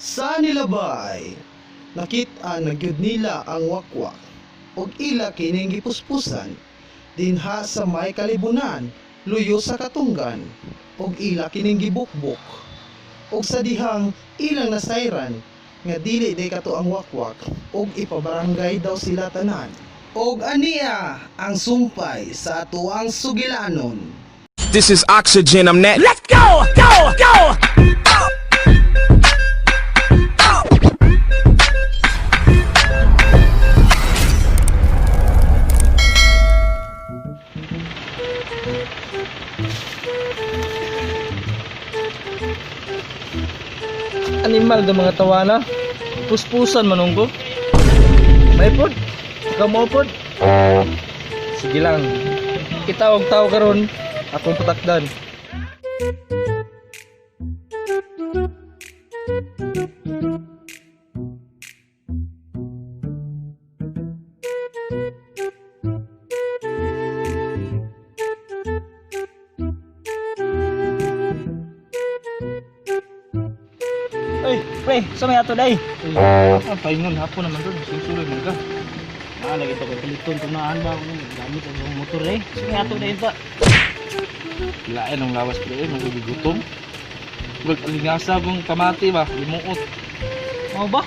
Sa nilabay, nakita na gyud nila ang wakwak og ila kining gipuspusan dinha sa may kalibunan luyo sa katunggan og ila kining gibukbok og sa dihang ilang nasayran nga dili day kato ang wakwak og ipabarangay daw sila tanan. Og aniya ang sumpay sa atuang sugilanon. This is Oxygen, I'm net. Let's go! Go! Go! Animal do mga tawana, puspusan manunggo. May pod, kamo pod. Sige lang, kita og tao karon, akong patakdan. Ay, pre, sa may ato day. Paingon hapon naman doon, susunod man ka. Lagi ito kay paliton tunaan ba ako gamit ang motor day. Sa may ato day pa. Lain ang lawas pre, magigutom. Bag alingasa kong kamati ba, limuot. Mao ba?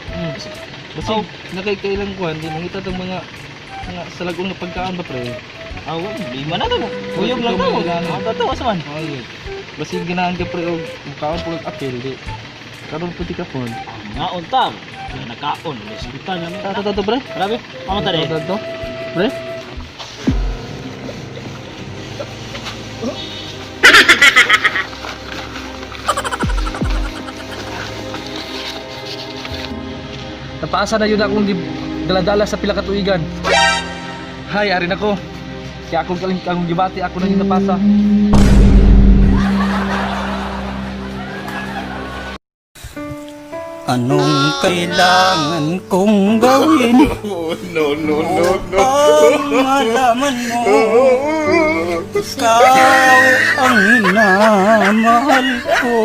Basta nakikailang kuan, di mangita tong mga salagong na pagkaan ba pre. Di man na mo. Uyog lang mo. Ang totoo asaman. Ay. Basta ganahan ka pre og mukaon pulog apel di. Karon puti ka phone. Nga untam. Nakaon, hospital na. Tato pre. Grabe. Amo ta de. Tato. Pre. Napaasa na yun akong dala-dala sa pila ka tuigan. Hay, ari nako. Kaya akong gibati ako na yun napasa. Anong kailangan kong gawin? No. Upang malaman mo ikaw ang minamahal ko.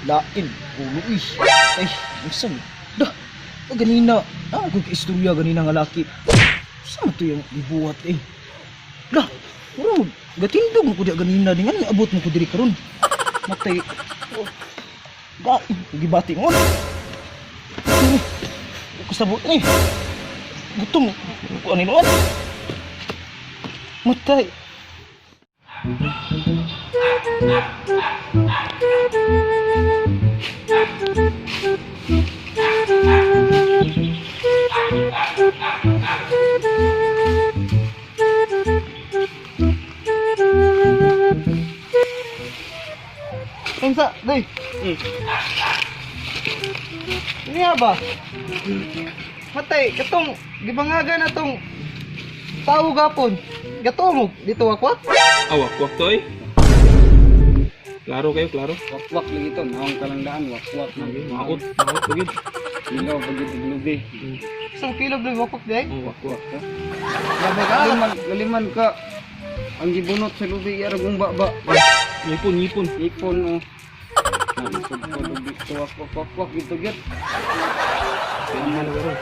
Lain, ulo ay, isang, dah, ganina, ako istorya ganina nga laki. Saan ito yung ibuhat eh? Dah, puro, gatindog mo ko diya ganina, di nga abot mo ko diri karon. Matay, gibati mo. Kusabot ni. Gutom, ko aniluan. Matay. Ensa, day. Niya ba? Matay, katong gibangaga na tong tao gapon. Gatomog dito wakwak. Wakwak to eh. Klaro kayo, klaro. Wakwak lang ito, naong kalandaan, wakwak lang. Maot bagid. Ilaw, bagit iglubi. Isang kilo blue wakwak day. Wakwak ka. Laliman ka. Ang gibunot sa lubi, yaragong baba. Ipon. Ipon o. Nalisod ko lubi ito, wakwak, ito get. Kailangan na karon.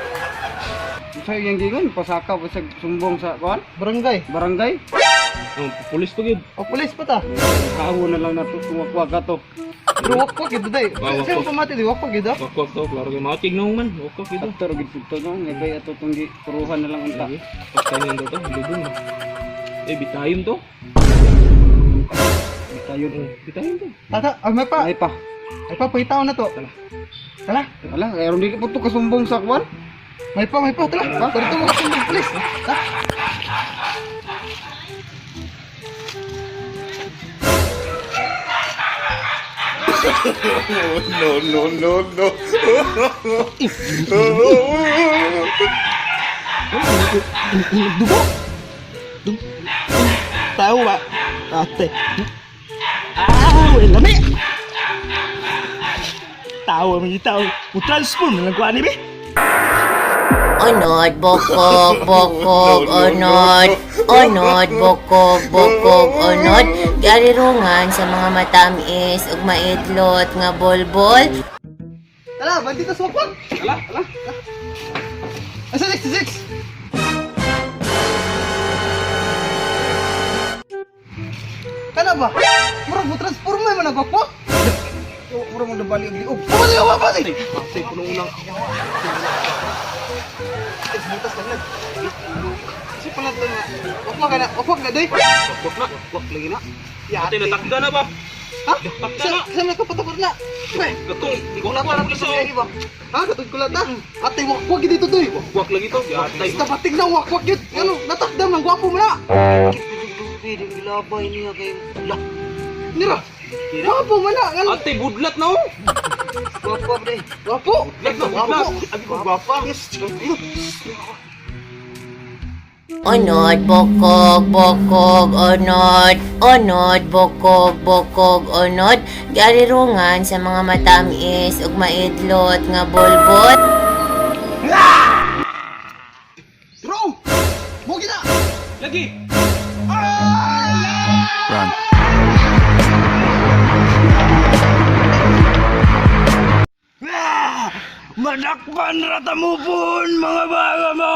Sa'yo yung gingon, pasaka pa sa sumbong sa kuhan? Barangay. Barangay? Pulis pagid. O pulis pa ta. Kawo na lang na ito, wakwak ka to. Pero wakwak ito day. Wakwak. Sino pamati di wakwak ito? Wakwak to, klaro kayo. Maot kignaw man. Wakwak ito. Aktor, gito no, nga kaya ito itong puruhan na lang unta. Lagi. Pastanin to, lubong na. Bitayon to. Bitayon to. Tata, may pa. Ay pa. May pa, pahitaw na to. Tala. Ala, kaya rin di po ito kasumbong sa kuhan? May pa, tala. Dito mo kasi ng pulis. Ha? Dugo. Tahu ba? Ate. Lami. Tahu ang tahu. Mo transform lang ko ani be. Unod, bokog, bokog, unod. Unod, bokog, bokog, unod. Garirungan sa mga matamis ug maidlot nga bolbol. Tala, bandito sa wakwak. Ala. Asa 66? Kana ba? Murag mo transformer man ang wakwak. Murag mo nabali ang liog. Pabali ka ba? Say puno unang. Butas ka na. Kasi pala ito na. Wakwak na doy. Wakwak na. Wakwak lagi na. Ate natakda na ba? Ha? Takda na. Saan may kapatapot na? Pre, Gatong. Di ko wala na pa parang na isa. isa ba? Ha? Katod ko lata. Ate, wakwak dito doy. Wakwak lagi to. Yatay. Basta patig na wakwak yun. Ano, natakdam ng gwapo mo na. Labay niya kayo. Lah, Nira, gwapo mo na. Ano? Ate budlat na oh. guwapa pre. Gwapo. Budlat na budlat. Abi ko gwapa. Unod, bokog, bokog, unod. Unod, bokog, bokog, unod. Garirungan sa mga matamis ug maidlot nga bolbol. Bro! Mugi na! Lagi. Run. Madakpan rata mo pun mga baga mo.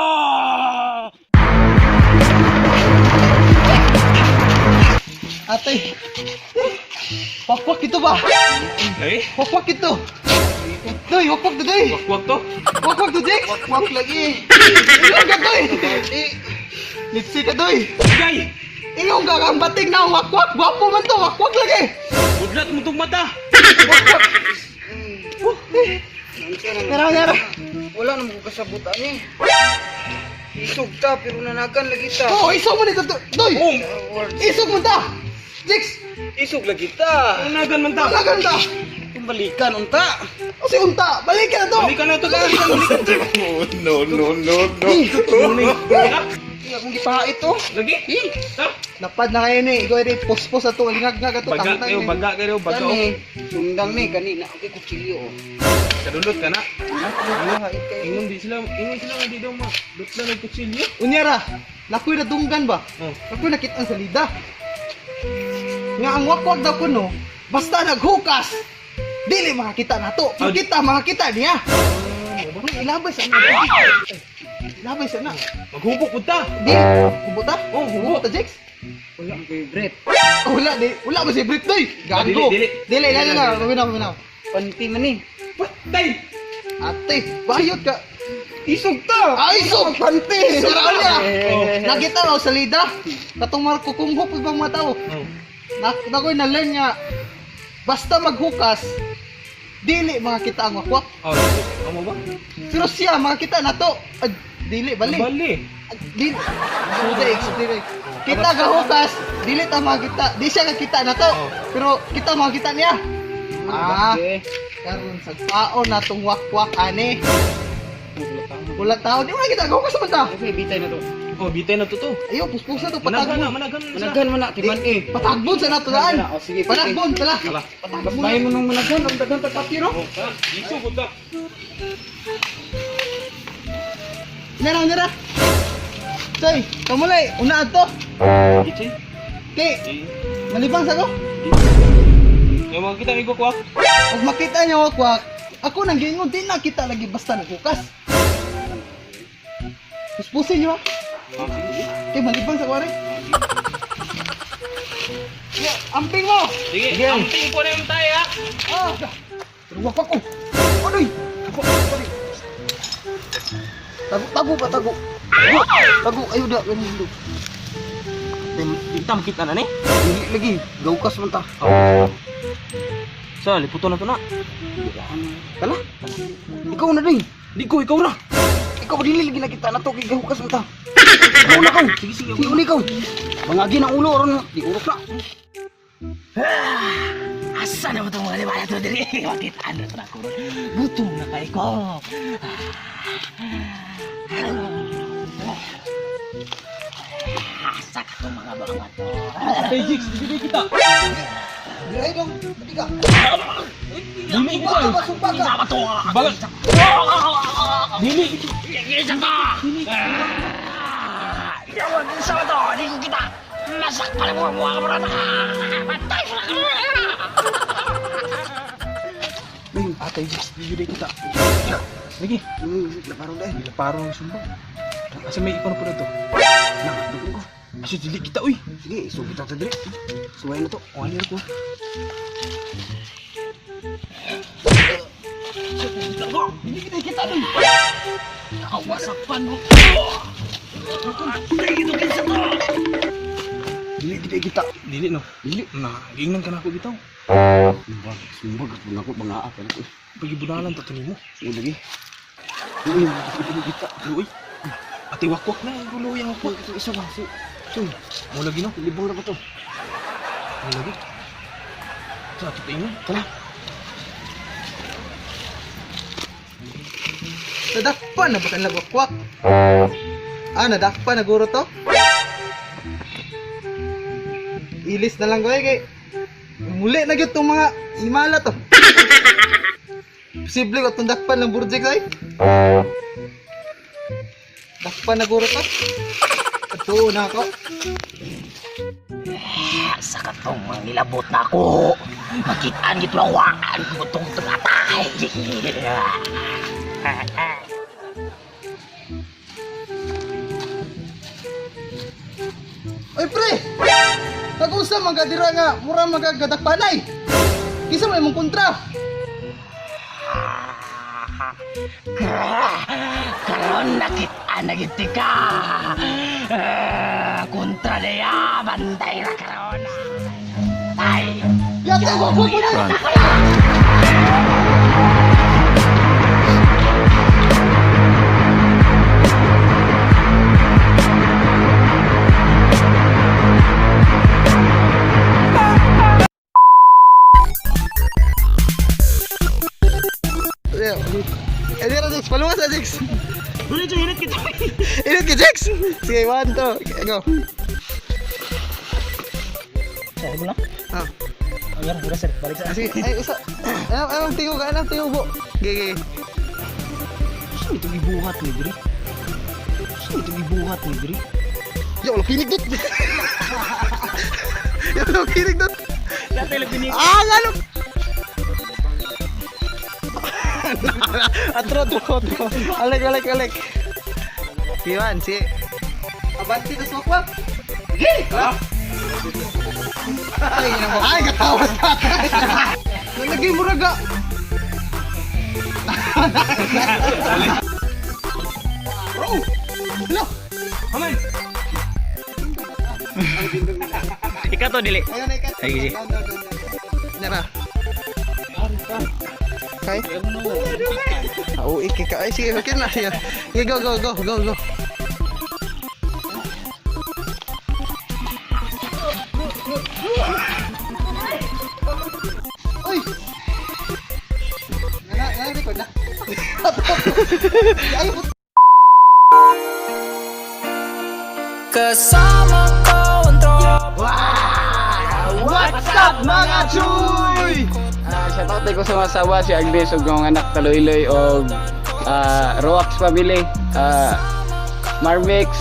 Ate! Wakwak ito ba? Eh, Wakwak ito! Doy, wakwak to doy! wakwak to. Wakwak to Jex! Wakwak lagi! Ingaw ka doy! Litsi ka doy! Gay. Ingaw ka kang bating na wakwak! Gwapo man to! Wakwak lagi! Budlat mo tong mata. Nara! Wala naman ko kasabutan eh. Isog ta, pero nanagan lagi ta. Oh, isog mo nito doy! Isog mo ta! Jex! Isog lagi ta. Unagan man ta. Talagan ta! Balikan unta. O si unta! Balikan na to! Balikan na to ka. Balikan. Hindi akong gipahait to. Lagi. Ha? Lapad na kayo ni! Ikaw rin pospos na to! Lingag-ngag ito! Baga kayo, baga kayo, baga. oh. Gani, sundang ni kanina. Okay, kutsilyo oh. Kadulot ka na. Gipahait kayo. Ingon sila nga di daw ma. Dutla ng kutsilyo. Unyara! Nakoy na dunggan ba? Oh. Nakoy nakita ang salida. Nga ang wakwag daw kuno, basta naghukas, dili makakita na to. Kung kita, makakita niya. Ilabay sa na. Ilabay sa na. Maghubok pud ta. Di, kubuta? Oh, Kubuta, Jex? Wala ang favorite. Wala ba si Brit Doy? Gago. Dili. Dili, Maminaw. Panti man eh. Patay. Ate, bayot ka. Isog ta. Ay, so, panti! Sarap niya! Oh. Nakita ko sa lida. Katong marko kung hupod bang mga tao. Oh. Nakoy na-learn nga, basta maghukas, dili makakita ang wakwak. Oh, amo ba? Pero siya, makakita na to. Dili, bali. Bali. Dili. Dili. Kita gahukas, dili ta makakita. Di siya kakita na to. Pero kita makakita niya. Okay. Karon sa tao na tong wakwak, ane. Wala tao. Di makakita, gahukas naman ta. Okay, bitay na to. Oh, bitay na to to. Ayaw, puspusa to, Managan patagbon. na siya. Managan man na, timan eh. Patagbon sa nato daan. O, sige, Patagbon, tala. Ala. Patagbon. Babayin mo nung managan, ang dagang tatapiro. Oh, ha? Iso pud ta. Nara. Choy, kamulay, unaan to. Gichi. Kay, malibang sa ko. Yung mga kita igo ko. Pag makita niya wakwak, ako nang gingon, di nakita lagi basta naghukas. Puspusin niyo ha. Kay, malibang sa kwari. Yeah, amping mo! Sige, amping ko na yung tayo ha. Ah! Pero wakwak ko! Adoy! Tago ba, tago? Tago, ayaw da, ganun do. Hitam kita na ni. Hindi lagi, gawkas man ta. Sa liputo na to na. Tala. Ikaw na din. Di ko ikaw na. Ikaw dili lagi nakita na to kay gawkas man ta. Ikaw na ko. Sige. Uli ikaw. Mangagi ng ulo ron. Di urok na. Asa na mo itong mga libaya to dili? Makitaan na sa ako. Gutom na kayo ko. Asa ka itong mga baka to. Hey, Jigs, bibigay kita. Biray dong, bati ka. Dili ko eh. Balag. Dili. Ayun, atay, video kita. Lagi. Laparong dahil. Parang ang sumbang. Asa may ikaw na po na to? Nakatulog ko. Asa dili kita uy. Sige, isugit ako sa dire. Suway na to. O ano ko? Hindi kita kita doon. Nakawasapan mo. Dili kita. Dili no. Dili. Ingnan ka na ako bitaw. Sumbag ako mga ako na ko. Pagibunalan to mo. Sige lagi. Dili kita. Uy. Ati wakwak na gulo yang Pag ito isa ba? So, mo lagi no. Libong na ba to? Mo lagi. Sa ato tingin. Tara. Nadakpan na ba kan lagwakwak? Nadakpan na guro to? Ilis na lang ko kay muli na gyud tong mga himala to. Posible ko itong dakpan ng burjek ay. Dakpan na guro to. Ito na ako. Sa katong nilabot na ako. Makitaan gito lang waan ko itong tumatay. Oy pre! Nag-usa magadira nga mura magagadakpanay. Kisa mo imong kontra. Karon nakitaan na giti ka. Kontra niya, bantay na karon. Tay! Yata ko ko na. Ini ra Jex, paluwas na Jex. Dili jo hinit kita. Init ka Jex. Sige, 1 2, go. Sa mo na. Ah, Ayan, dira sir. Balik sa. sige, ay usa. Ay, tingog, bo. Gigi. Sino itong ibuhat ni Dri? Sino itong ibuhat ni Dri? Yo, lo kinig dot. Yo, lo kinig dot. Dati lang binig. Lalo. Atro. Alek. Iwan, si. Abanti na sokwa. Ay, katawas na. Nalagay mo raga. Bro! Hello! Aman. Ikaw to dili. Ayun, ikat. Ay, gigi. Nara. Okay? Oo, ikika. Ay, sige, okay na. Sige, go. Uy! Record na. Ay, put- What's up, mga chuy? Shoutout ko sa mga asawa, si Agnes ug mga anak Taloyloy og Roax family, Marmix,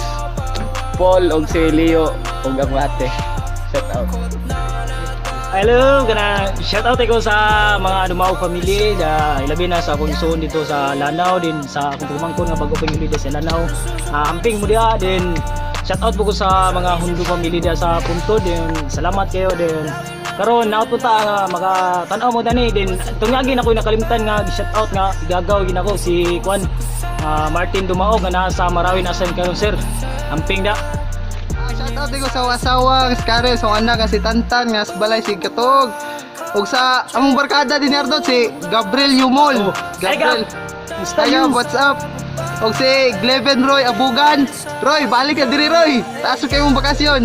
Paul og si Leo og ang ate. Shoutout. Hello, gana shout out ko sa mga Dumao family, ilabi na sa akong son dito sa Lanao din sa akong pumangkon nga bago pangili sa Lanao. Amping mo dia din. Shout out po ko sa mga Hundu family dia sa Punto din. Salamat kayo din. Karon napunta nga makatan-aw mo dani din. Tungagi na ko nakalimutan nga shout out nga igagaw gin ako si Kwan Martin Dumao nga nasa Marawi nasan karon sir. Amping da. Shoutout ko sa asawa, skare sa anak nga si Tantan nga sa balay si Katog. Ug sa among barkada din Ardot si Gabriel Yumol. Gabriel. Hi Gab, what's up? Og si Gleven Roy Abugan. Roy, balik ka diri Roy. Taas kayo mong bakasyon.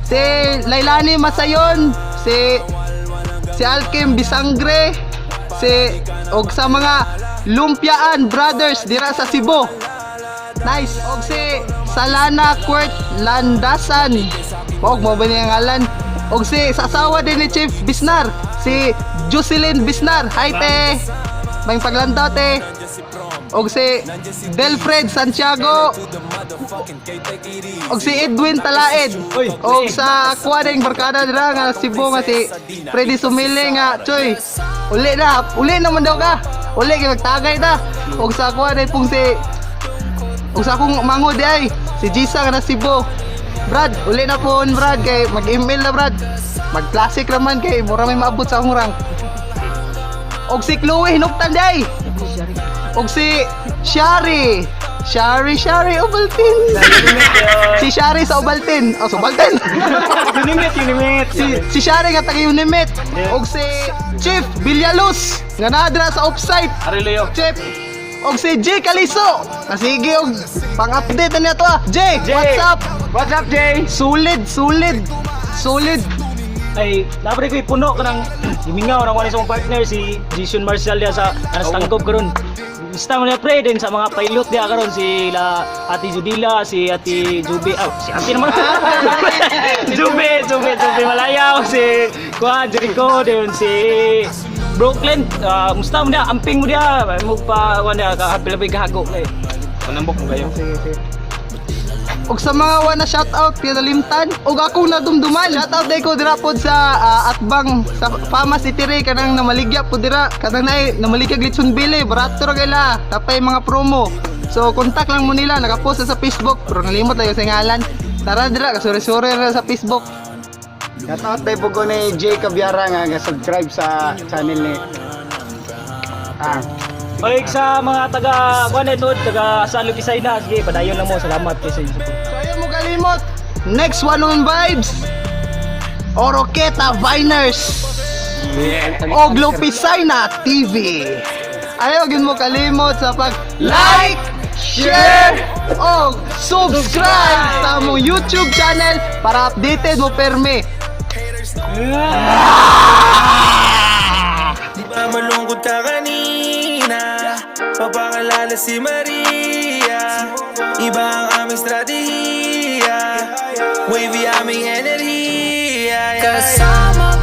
Si Lailani Masayon, si Alkim Bisangre, og sa mga Lumpiaan Brothers dira sa Cebu. Nice. Og si Salana Court Landasan. Og mo ba niya ngalan? Og si sa asawa din ni Chief Bisnar, si Jocelyn Bisnar, hi te. May paglandaw te. Og si Delfred Santiago. Og si Edwin Talaed. Og sa aquaring barkada dira nga Cebu nga si Freddy Sumile nga choy. Uli naman daw ka. Uli kay magtagay ta. Og sa aquaring pong si og sa akong mangod ay si Jisa nga na Cebu. Brad, uli na po Brad kay mag-email na Brad. Mag-classic naman kay mura may maabot sa akong rank. Og si Chloe hinuktan day. Og si Shari Obaltin. Si Shari sa Obaltin. Oh, sa Obaltin. Unimit. Si Shari nga taga Unimit. Og si Chief Villaluz nga nadra sa offsite. Arilayo. Chief. Og si J Kaliso. Sige og pang-update na to ah. J, what's up? What's up, Jay? Solid. Ay, napre ko ipuno ka ng himingaw ng wala sa mong partner si Jason Marcial dia sa tangkop karon. Basta mo na pre din sa mga pilot dia karon si Ate Judila, si Ate Jubi, si Ate naman. Jubi Malayaw, si Kuan Jericho, din si Brooklyn. Musta mo dia, amping mo dia, mo pa kuan dia kapilabay kahago kay. Manambok mo kayo. Og sa mga wana shoutout kay nalimtan og akong nadumduman shoutout day ko dira pod sa Atbang sa Fama City Ray kanang namaligya pod dira kanang nay namaligyag Litson Bile barato ra kaila tapay mga promo so kontak lang mo nila nakapost sa Facebook pero nalimot lang yung sa ngalan tara dira kasuri-suri ra sa Facebook. Shoutout day po ko ni Jay Cabiara nga subscribe sa channel ni Balik sa mga taga Salud Isayna, sige padayon lang mo, salamat kay sa inyo. So ayaw mo kalimot next one on vibes Oroqueta Viners o Glopisayna TV. Ayaw gin mo kalimot sa pag like, share o subscribe sa among YouTube channel para updated mo perme. Di ba malungkot ka kanina? Papakalala si Maria. Iba ang aming strategiya. Wavy aming enerhiya. Kasama